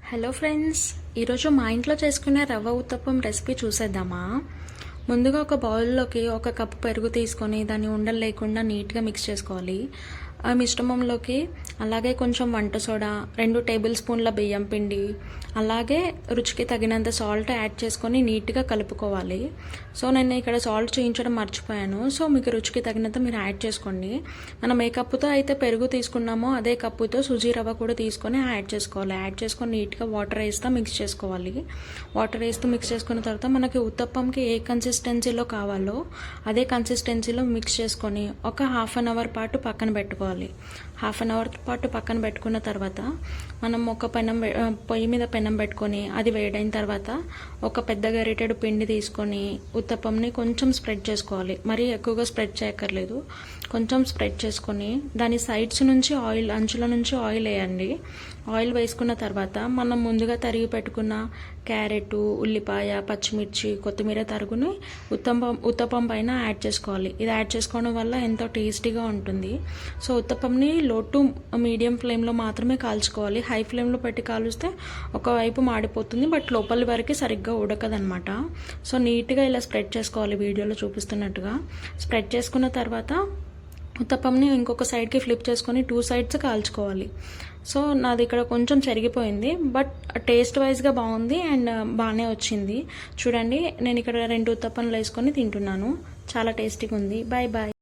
Hello friends, ఈరోజు మా ఇంట్లో చేసుకునే రవ్వ ఉత్తప్పం రెసిపీ చూసేద్దామా. ముందుగా ఒక బౌల్లోకి ఒక కప్పు పెరుగు తీసుకొని దాన్ని ఉండలు లేకుండా నీట్గా మిక్స్ చేసుకోవాలి. ఆ మిశ్రమంలోకి అలాగే కొంచెం వంట సోడా, 2 టేబుల్ స్పూన్ల బియ్యం పిండి, అలాగే రుచికి తగినంత సాల్ట్ యాడ్ చేసుకొని నీట్గా కలుపుకోవాలి. సో నేను ఇక్కడ సాల్ట్ చేయించడం మర్చిపోయాను. సో మీకు రుచికి తగినంత మీరు యాడ్ చేసుకోండి. మనం ఏ కప్పుతో అయితే పెరుగు తీసుకున్నామో అదే కప్పుతో సుజీ రవ్వ కూడా తీసుకొని యాడ్ చేసుకోవాలి. యాడ్ చేసుకొని నీట్గా వాటర్ వేస్తూ మిక్స్ చేసుకోవాలి. వాటర్ వేస్తూ మిక్స్ చేసుకున్న తర్వాత మనకి ఉత్తప్పంకి ఏ కన్సిస్టెన్సీలో కావాలో అదే కన్సిస్టెన్సీలో మిక్స్ చేసుకొని ఒక హాఫ్ అన్ అవర్ పాటు పక్కన పెట్టుకోవాలి. హాఫ్ అన్ అవర్ పాటు పక్కన పెట్టుకున్న తర్వాత మనం ఒక పొయ్యి మీద పెనం పెట్టుకొని అది వేడైన తర్వాత ఒక పెద్ద గరిటెడు పిండి తీసుకొని ఉత్తప్పంని కొంచెం స్ప్రెడ్ చేసుకోవాలి. మరీ ఎక్కువగా స్ప్రెడ్ చేయక్కర్లేదు, కొంచెం స్ప్రెడ్ చేసుకొని దాని సైడ్స్ నుంచి అంచుల నుంచి ఆయిల్ వేయండి. ఆయిల్ వేసుకున్న తర్వాత మనం ముందుగా తరిగి పెట్టుకున్న క్యారెట్, ఉల్లిపాయ, పచ్చిమిర్చి, కొత్తిమీర తరుగుని ఉత్తప్పం పైన యాడ్ చేసుకోవాలి. ఇది యాడ్ చేసుకోవడం వల్ల ఎంతో టేస్టీగా ఉంటుంది. సో ఉత్తప్పంని లో టు మీడియం ఫ్లేమ్లో మాత్రమే కాల్చుకోవాలి. హై ఫ్లేమ్లో పెట్టి కాలుస్తే ఒకవైపు మాడిపోతుంది, బట్ లోపలి వరకు సరిగ్గా ఉడకదనమాట. సో నీట్గా ఇలా స్ప్రెడ్ చేసుకోవాలి, వీడియోలో చూపిస్తున్నట్టుగా. స్ప్రెడ్ చేసుకున్న తర్వాత ఉత్తప్పంని ఇంకొక సైడ్కి ఫ్లిప్ చేసుకొని 2 సైడ్స్ కాల్చుకోవాలి. సో నాది ఇక్కడ కొంచెం చెరిగిపోయింది, బట్ టేస్ట్ వైజ్గా బాగుంది అండ్ బాగానే వచ్చింది. చూడండి, నేను ఇక్కడ 2 ఉత్తప్పంలు వేసుకొని తింటున్నాను. చాలా టేస్టీగా ఉంది. Bye bye.